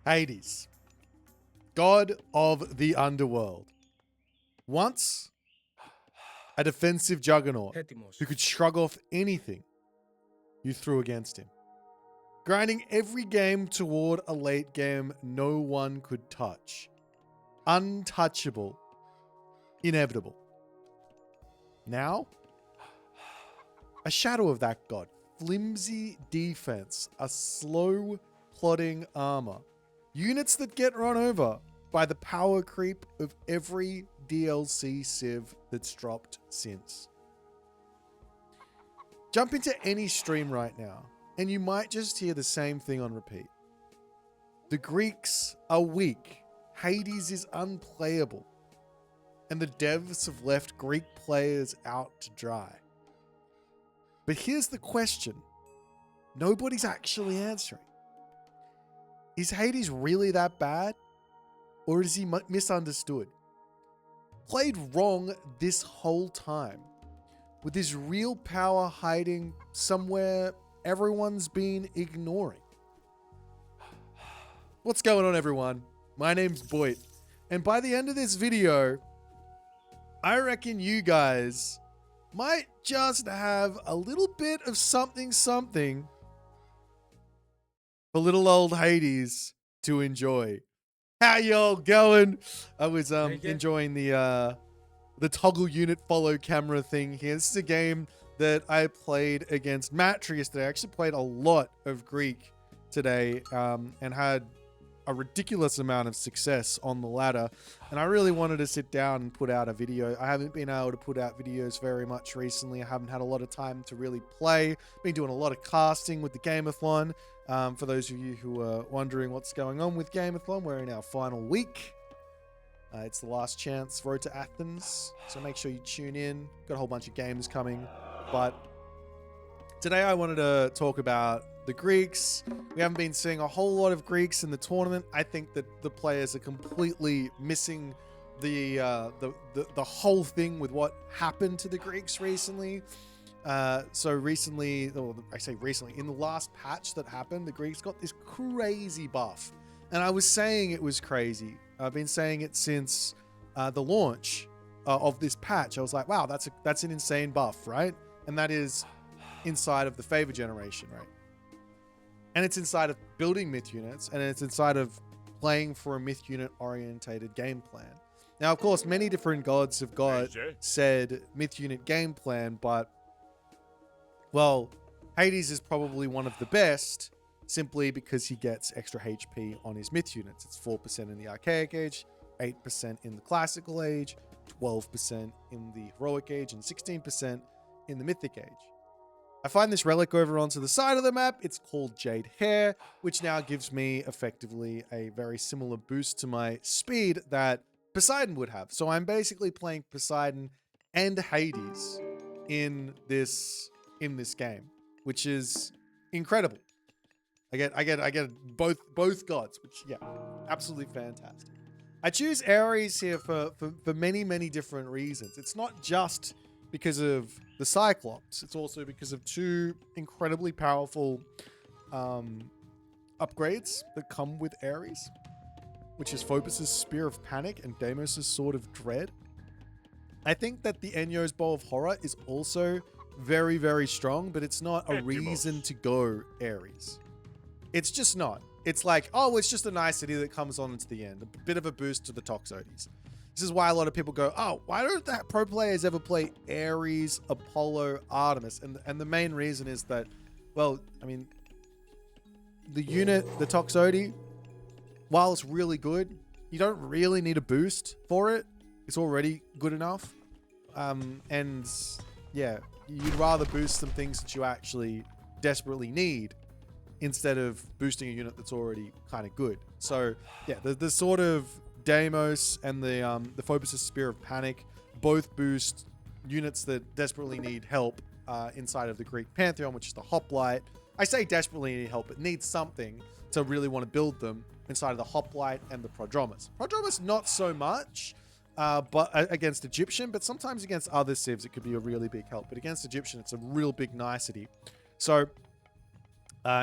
Hades, god of the underworld. Once a defensive juggernaut who could shrug off anything you threw against him. Grinding every game toward a late game no one could touch. Untouchable. Inevitable. Now, a shadow of that god. Flimsy defense. A slow, plodding armor. Units that get run over by the power creep of every DLC civ that's dropped since. Jump into any stream right now, and you might just hear the same thing on repeat. The Greeks are weak. Hades is unplayable. And the devs have left Greek players out to dry. But here's the question nobody's actually answering. Is Hades really that bad? Or is he misunderstood? Played wrong this whole time, with his real power hiding somewhere everyone's been ignoring. What's going on, everyone? My name's Boit, and by the end of this video, I reckon you guys might just have a little bit of something for little old Hades to enjoy. How y'all going? I was enjoying the toggle unit follow camera thing here. This is a game that I played against Matri yesterday. I actually played a lot of Greek today and had a ridiculous amount of success on the ladder. And I really wanted to sit down and put out a video. I haven't been able to put out videos very much recently. I haven't had a lot of time to really play. Been doing a lot of casting with the Gameathon. For those of you who are wondering what's going on with Gameathon, we're in our final week. It's the last chance, Road to Athens. So make sure you tune in. Got a whole bunch of games coming. But today I wanted to talk about the Greeks. We haven't been seeing a whole lot of Greeks in the tournament. I think that the players are completely missing the whole thing with what happened to the Greeks recently. So recently, or I say recently, in the last patch that happened, the Greeks got this crazy buff. And I was saying it was crazy. I've been saying it since the launch of this patch. I was like, wow, that's an insane buff, right? And that is inside of the favor generation, right? And it's inside of building myth units, and it's inside of playing for a myth unit orientated game plan. Now, of course, many different gods have got said myth unit game plan, but well, Hades is probably one of the best simply because he gets extra HP on his myth units. It's 4% in the Archaic Age, 8% in the Classical Age, 12% in the Heroic Age, and 16% in the Mythic Age. I find this relic over onto the side of the map. It's called Jade Hair, which now gives me effectively a very similar boost to my speed that Poseidon would have. So I'm basically playing Poseidon and Hades in this game, which is incredible. I get both gods, which yeah, absolutely fantastic. I choose Ares here for many different reasons. It's not just because of the Cyclops. It's also because of two incredibly powerful upgrades that come with Ares, which is Phobos' Spear of Panic and Deimos' Sword of Dread. I think that the Enyo's Bow of Horror is also very strong, but it's not a reason to go Ares. It's just not. It's like, oh, it's just a nicety that comes on into the end. A bit of a boost to the Toxotes. This is why a lot of people go, oh, why don't the pro players ever play Ares, Apollo, Artemis? And the main reason is that, well, I mean, the unit, the Toxote, while it's really good, you don't really need a boost for it. It's already good enough. And yeah, you'd rather boost some things that you actually desperately need instead of boosting a unit that's already kind of good. So yeah, the sort of Deimos and the Phobos' Spear of Panic both boost units that desperately need help inside of the Greek Pantheon, which is the Hoplite. I say desperately need help, but need something to really want to build them inside of the Hoplite and the Prodromus. Prodromus, not so much, but against Egyptian, but sometimes against other civs, it could be a really big help. But against Egyptian, it's a real big nicety. So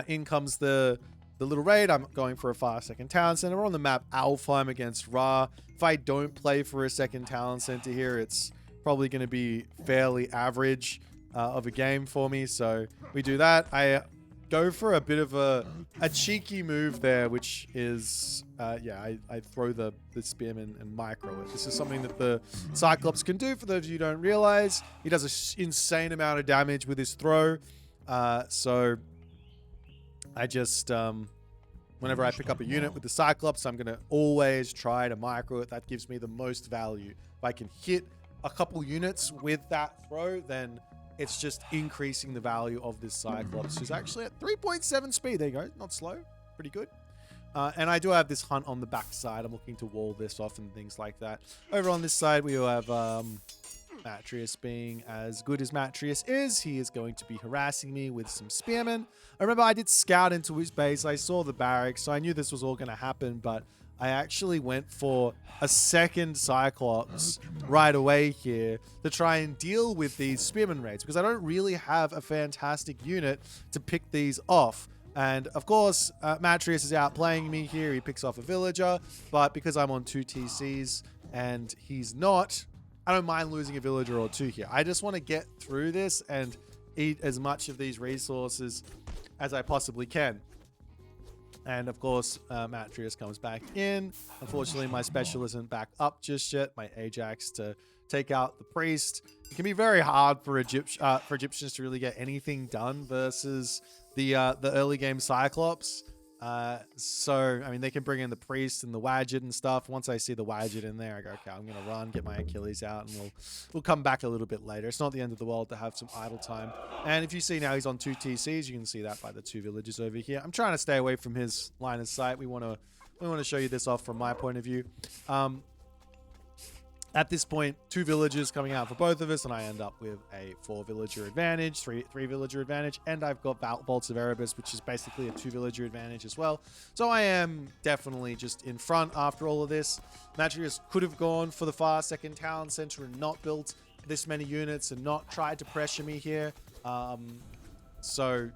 in comes the the little raid, I'm going for a fast second talent center. We're on the map Alfheim against Ra. If I don't play for a second talent center here, it's probably going to be fairly average of a game for me. So we do that. I go for a bit of a cheeky move there, which is, I throw the spearman and micro it. This is something that the Cyclops can do. For those of you who don't realize, he does an insane amount of damage with his throw. So I just, whenever I pick up a unit with the Cyclops, I'm going to always try to micro it. That gives me the most value. If I can hit a couple units with that throw, then it's just increasing the value of this Cyclops, who's actually at 3.7 speed. There you go. Not slow. Pretty good. And I do have this hunt on the back side. I'm looking to wall this off and things like that. Over on this side, we have Matrius being as good as Matrius is. He is going to be harassing me with some spearmen. I remember I did scout into his base. I saw the barracks, so I knew this was all going to happen, but I actually went for a second Cyclops right away here to try and deal with these spearman raids, because I don't really have a fantastic unit to pick these off. And of course, Matrius is outplaying me here. He picks off a villager, but because I'm on 2 TCs and he's not, I don't mind losing a villager or 2 here. I just want to get through this and eat as much of these resources as I possibly can. And of course, Matrius comes back in. Unfortunately, my special isn't back up just yet. My Ajax to take out the priest. It can be very hard for Egyptians to really get anything done versus the early game Cyclops. So, I mean, they can bring in the priest and the Wadget and stuff. Once I see the Wadget in there, I go, okay, I'm going to run, get my Achilles out, and we'll come back a little bit later. It's not the end of the world to have some idle time. And if you see now he's on 2 TCs, you can see that by the 2 villages over here. I'm trying to stay away from his line of sight. We want to show you this off from my point of view. At this point, 2 villagers coming out for both of us, and I end up with a 4 villager advantage, 3 villager advantage, and I've got Vaults of Erebus, which is basically a 2 villager advantage as well. So I am definitely just in front after all of this. Matrius could have gone for the far second talent center and not built this many units and not tried to pressure me here. So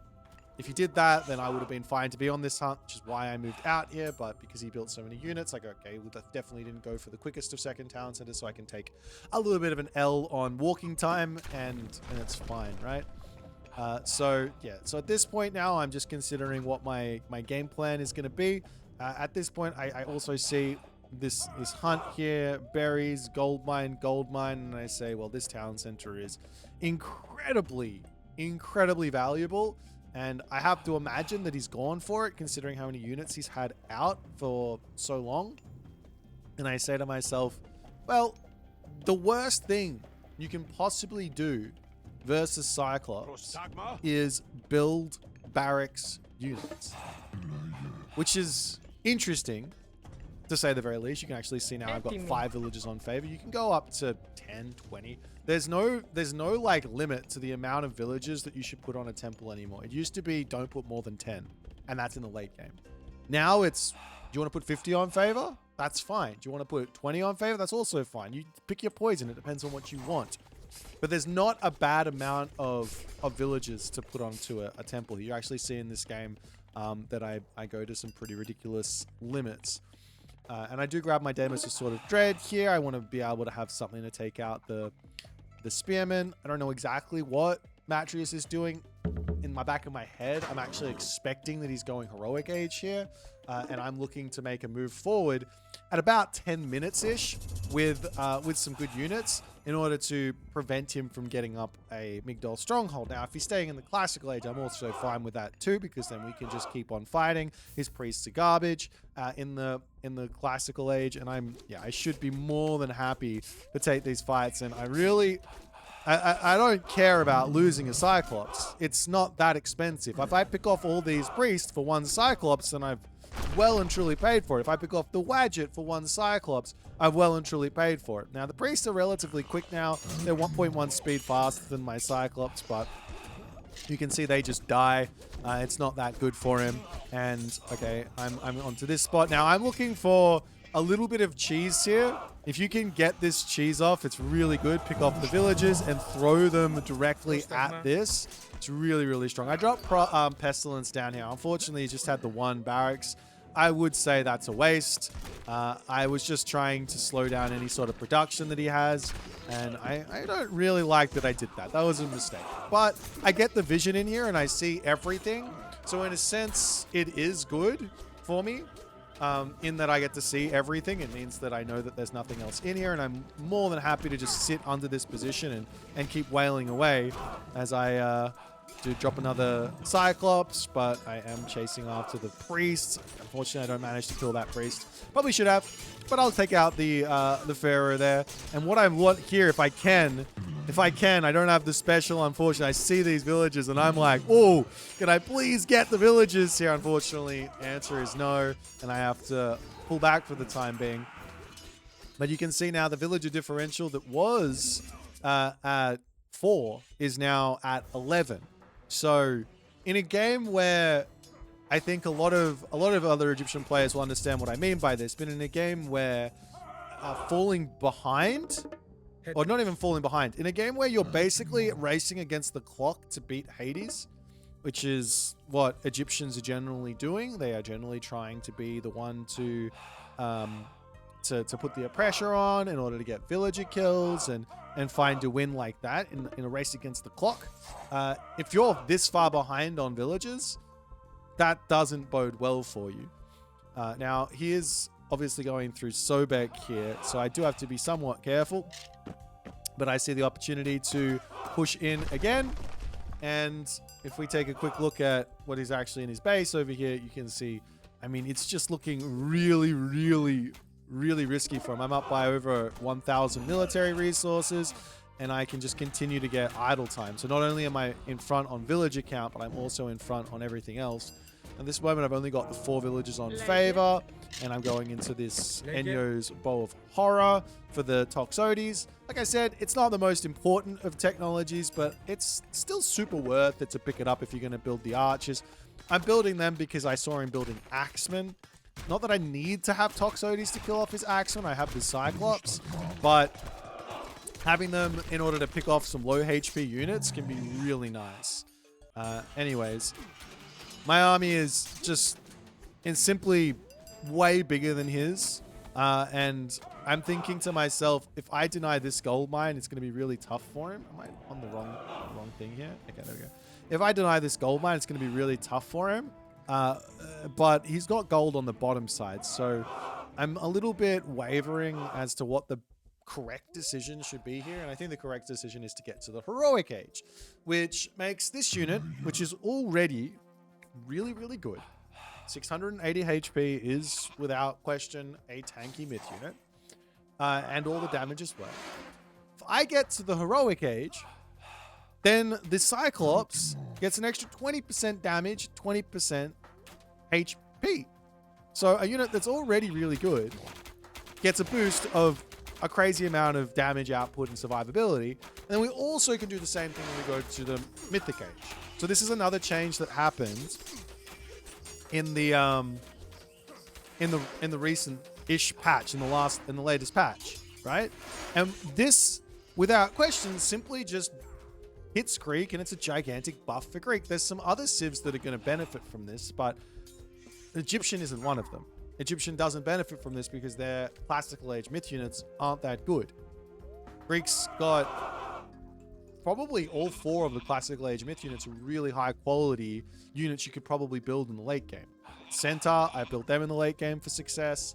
if he did that, then I would have been fine to be on this hunt, which is why I moved out here. But because he built so many units, I go, okay, well, that definitely didn't go for the quickest of second talent centers, so I can take a little bit of an L on walking time, and it's fine, right? So at this point now, I'm just considering what my game plan is going to be. At this point, I also see this hunt here, berries, gold mine, and I say, well, this town center is incredibly valuable. And I have to imagine that he's gone for it, considering how many units he's had out for so long. And I say to myself, well, the worst thing you can possibly do versus Cyclops is build barracks units. Which is interesting, to say the very least. You can actually see now I've got 5 villages on favor. You can go up to 10, 20. There's no like limit to the amount of villages that you should put on a temple anymore. It used to be don't put more than 10, and that's in the late game. Now it's, do you want to put 50 on favor? That's fine. Do you want to put 20 on favor? That's also fine. You pick your poison. It depends on what you want. But there's not a bad amount of villages to put onto a temple. You actually see in this game that I go to some pretty ridiculous limits. And I do grab my Deimos of Sword of Dread here. I want to be able to have something to take out the spearman. I don't know exactly what Matrius is doing. In my back of my head, I'm actually expecting that he's going heroic age here. And I'm looking to make a move forward at about 10 minutes-ish with some good units in order to prevent him from getting up a Migdol stronghold. Now, if he's staying in the classical age, I'm also fine with that too, because then we can just keep on fighting. His priests are garbage in the classical age, and I should be more than happy to take these fights. And I don't care about losing a Cyclops. It's not that expensive. If I pick off all these priests for 1 Cyclops, then I've well and truly paid for it. If I pick off the Wadget for 1 Cyclops, I've well and truly paid for it. Now, the priests are relatively quick now. They're 1.1 speed faster than my Cyclops, but you can see they just die. It's not that good for him. And, okay, I'm onto this spot. Now, I'm looking for a little bit of cheese here. If you can get this cheese off, it's really good. Pick off the villagers and throw them directly at this. It's really, really strong. I dropped Pestilence down here. Unfortunately, he just had the one barracks. I would say that's a waste. I was just trying to slow down any sort of production that he has, and I don't really like that I did that. That was a mistake. But I get the vision in here, and I see everything. So in a sense, it is good for me. In that I get to see everything. It means that I know that there's nothing else in here, and I'm more than happy to just sit under this position and keep wailing away as I do drop another Cyclops, but I am chasing after the priest. Unfortunately, I don't manage to kill that priest. Probably should have, but I'll take out the Pharaoh there. And what I want here, if I can, I don't have the special, unfortunately. I see these villagers and I'm like, oh, can I please get the villagers here? Unfortunately, answer is no, and I have to pull back for the time being. But you can see now the villager differential that was at 4 is now at 11. So in a game where I think a lot of other Egyptian players will understand what I mean by this, but in a game where falling behind, or not even falling behind, in a game where you're basically racing against the clock to beat Hades, which is what Egyptians are generally doing. They are generally trying to be the one to put the pressure on in order to get villager kills and find a win like that in a race against the clock. If you're this far behind on villagers, that doesn't bode well for you. Now, he is obviously going through Sobek here, so I do have to be somewhat careful. But I see the opportunity to push in again. And if we take a quick look at what is actually in his base over here, you can see, I mean, it's just looking really, really, really risky for him. I'm up by over 1,000 military resources, and I can just continue to get idle time. So not only am I in front on villager count, but I'm also in front on everything else. At this moment, I've only got the 4 villagers on favor, and I'm going into this Enyo's Bow of Horror for the Toxotes. Like I said, it's not the most important of technologies, but it's still super worth it to pick it up if you're going to build the archers. I'm building them because I saw him building Axemen. Not that I need to have Toxotes to kill off his Axemen. I have the Cyclops, but having them in order to pick off some low HP units can be really nice. Anyways, my army is just simply way bigger than his. And I'm thinking to myself, if I deny this gold mine, it's going to be really tough for him. Am I on the wrong thing here? Okay, there we go. If I deny this gold mine, it's going to be really tough for him. But he's got gold on the bottom side. So I'm a little bit wavering as to what the correct decision should be here. And I think the correct decision is to get to the Heroic Age, which makes this unit, which is already really, really good. 680 HP is, without question, a tanky myth unit. And all the damage as well. If I get to the Heroic Age, then the Cyclops gets an extra 20% damage, 20% HP. So a unit that's already really good gets a boost of a crazy amount of damage output and survivability. And then we also can do the same thing when we go to the Mythic Age. So this is another change that happened in the recent-ish patch, in the latest patch, right? And this, without question, simply just hits Greek, and it's a gigantic buff for Greek. There's some other civs that are going to benefit from this, but Egyptian isn't one of them. Egyptian doesn't benefit from this because their classical age myth units aren't that good. Greek's got probably all 4 of the classical age myth units are really high quality units you could probably build in the late game. Centaur, I built them in the late game for success.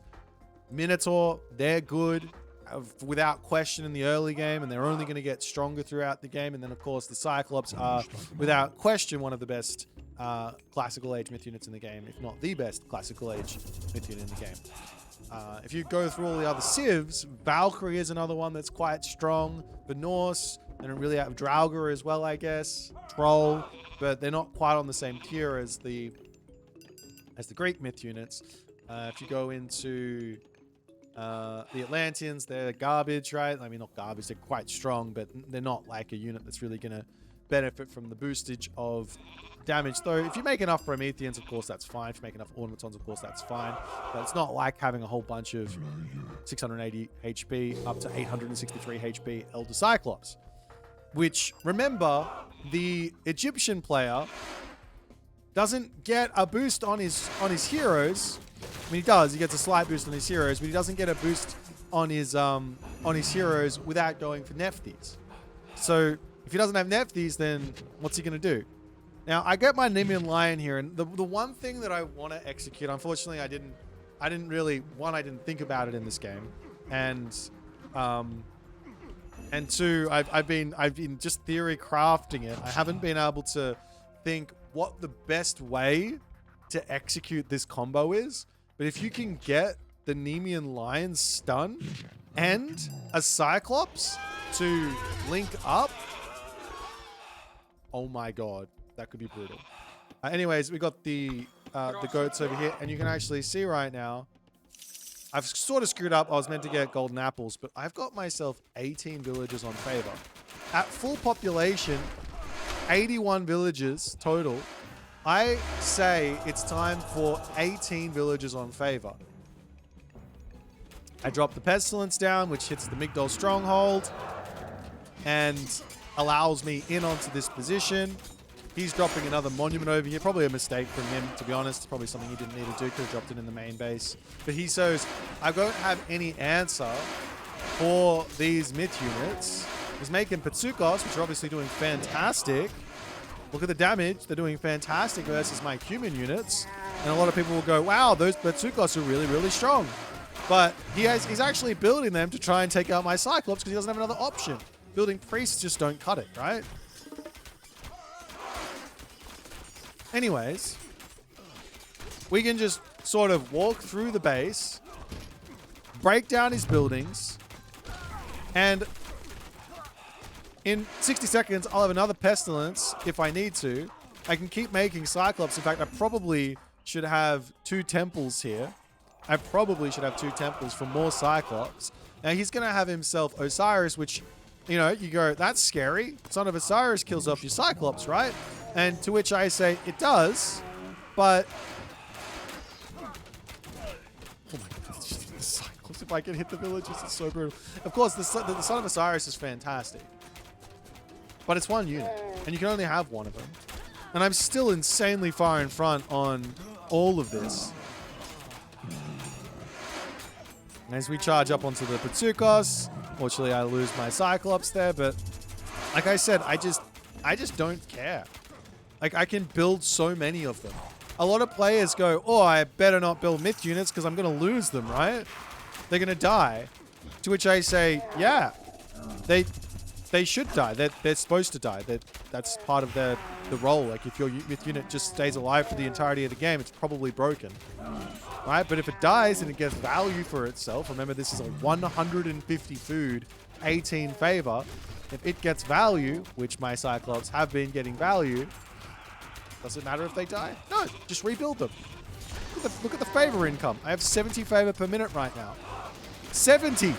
Minotaur, they're good without question in the early game, and they're only going to get stronger throughout the game. And then, of course, the Cyclops are, without question, one of the best classical age myth units in the game, if not the best classical age myth unit in the game. If you go through all the other civs, Valkyrie is another one that's quite strong. The Norse, they don't really have Draugr as well, I guess. Troll, but they're not quite on the same tier as the Greek myth units. If you go into the Atlanteans, they're garbage, right? I mean, not garbage, they're quite strong, but they're not like a unit that's really going to benefit from the boostage of damage. Though, if you make enough Prometheans, of course, that's fine. If you make enough Automatons, of course, that's fine. But it's not like having a whole bunch of 680 HP up to 863 HP Elder Cyclops. Which, remember, the Egyptian player doesn't get a boost on his heroes. I mean, he does. He gets a slight boost on his heroes, but he doesn't get a boost on his heroes without going for Nephthys. So if he doesn't have Nephthys, then what's he going to do? Now, I get my Nemean Lion here, and the one thing that I want to execute, unfortunately, I didn't think about it in this game, and two, I've been just theory crafting it. I haven't been able to think what the best way to execute this combo is. But if you can get the Nemean Lion stun and a Cyclops to link up, oh my god, that could be brutal. Anyways, we got the goats over here, and you can actually see right now, I've sort of screwed up. I was meant to get golden apples, but I've got myself 18 villagers on favor. At full population, 81 villagers total. I say it's time for 18 villagers on favor. I drop the Pestilence down, which hits the Migdol Stronghold and allows me in onto this position. He's dropping another monument over here. Probably a mistake from him, to be honest. Probably something he didn't need to do. Could have dropped it in the main base. But he says, I don't have any answer for these myth units. He's making Patsukos, which are obviously doing fantastic. Look at the damage. They're doing fantastic versus my human units. And a lot of people will go, wow, those Patsukos are really, really strong. But he's actually building them to try and take out my Cyclops because he doesn't have another option. Building priests just don't cut it, right? Anyways, we can just sort of walk through the base, break down his buildings, and in 60 seconds, I'll have another Pestilence if I need to. I can keep making Cyclops. In fact, I probably should have 2 temples here. I probably should have 2 temples for more Cyclops. Now, he's going to have himself Osiris, which, you know, you go, that's scary. Son of Osiris kills off your Cyclops, right? And to which I say, it does, but... Oh my god, the Cyclops, if I can hit the villagers, it's so brutal. Of course, the Son of Osiris is fantastic. But it's one unit, and you can only have one of them. And I'm still insanely far in front on all of this. As we charge up onto the Patsukos, fortunately I lose my Cyclops there, but like I said, I just don't care. Like, I can build so many of them. A lot of players go, oh, I better not build myth units because I'm going to lose them, right? They're going to die. To which I say, yeah, they should die. They're supposed to die. That's part of the role. Like, if your myth unit just stays alive for the entirety of the game, it's probably broken. Right? But if it dies and it gets value for itself, remember this is a 150 food, 18 favor. If it gets value, which my Cyclops have been getting value, does it matter if they die? No, just rebuild them. Look at the favor income. I have 70 favor per minute right now. 70!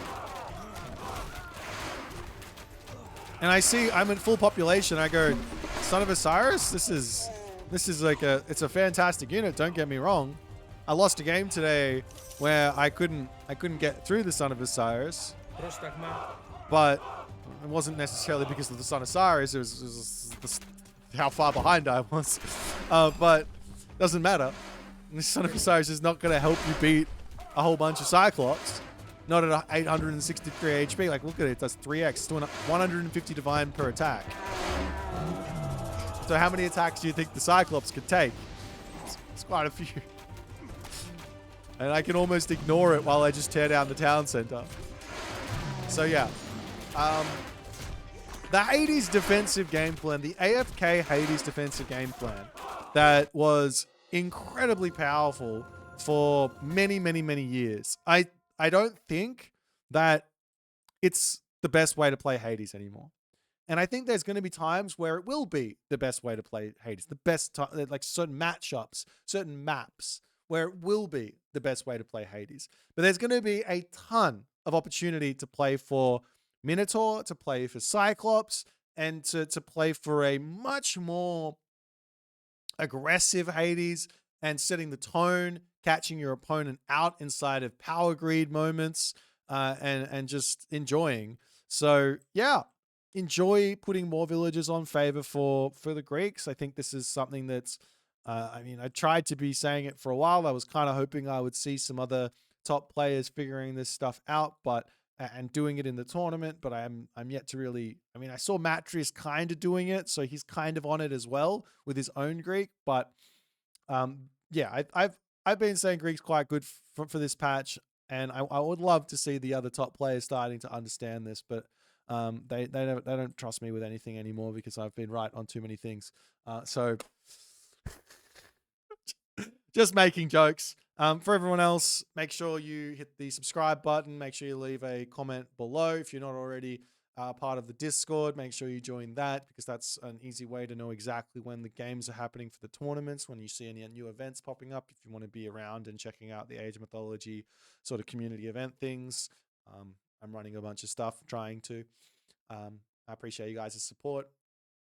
And I see I'm in full population. I go, Son of Osiris, this is like it's a fantastic unit, don't get me wrong. I lost a game today where I couldn't get through the Son of Osiris. But it wasn't necessarily because of the Son of Osiris, it was how far behind I was. But doesn't matter. The Son of Osiris is not going to help you beat a whole bunch of Cyclops. Not at 863 HP. Like, look at it. It does 3x. It's doing 150 divine per attack. So how many attacks do you think the Cyclops could take? It's quite a few. And I can almost ignore it while I just tear down the town center. So, yeah. The Hades defensive game plan, the AFK Hades defensive game plan that was incredibly powerful for many, many, many years. I don't think that it's the best way to play Hades anymore. And I think there's going to be times where it will be the best way to play Hades. The best time, like certain matchups, certain maps where it will be the best way to play Hades. But there's going to be a ton of opportunity to play for Minotaur, to play for Cyclops, and to play for a much more aggressive Hades and setting the tone, catching your opponent out inside of power greed moments, and just enjoying. So yeah, enjoy putting more villages on favor for the Greeks. I think this is something that's. I mean, I tried to be saying it for a while. I was kind of hoping I would see some other top players figuring this stuff out, but and doing it in the tournament, but I'm yet to really. I mean, I saw Matris kind of doing it, so he's kind of on it as well with his own Greek. But yeah, I've been saying Greek's quite good for this patch, and I would love to see the other top players starting to understand this, but they don't trust me with anything anymore because I've been right on too many things. So just making jokes. For everyone else, make sure you hit the subscribe button. Make sure you leave a comment below. If you're not already part of the Discord, make sure you join that because that's an easy way to know exactly when the games are happening for the tournaments, when you see any new events popping up, if you want to be around and checking out the Age of Mythology sort of community event things. I'm running a bunch of stuff, trying to. I appreciate you guys' support.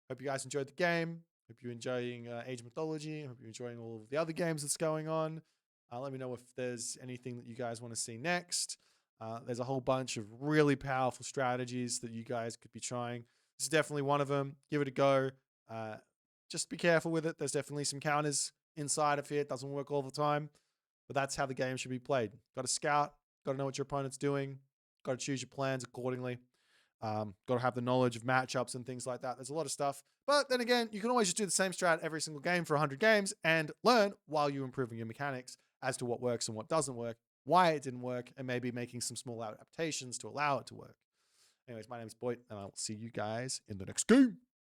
Hope you guys enjoyed the game. Hope you're enjoying Age of Mythology. Hope you're enjoying all of the other games that's going on. Let me know if there's anything that you guys want to see next. There's a whole bunch of really powerful strategies that you guys could be trying. This is definitely one of them. Give it a go. Just be careful with it. There's definitely some counters inside of here. It doesn't work all the time, but that's how the game should be played. Got to scout. Got to know what your opponent's doing. Got to choose your plans accordingly. Got to have the knowledge of matchups and things like that. There's a lot of stuff. But then again, you can always just do the same strat every single game for 100 games and learn while you're improving your mechanics as to what works and what doesn't work, why it didn't work, and maybe making some small adaptations to allow it to work. Anyways, my name is Boit, and I will see you guys in the next game.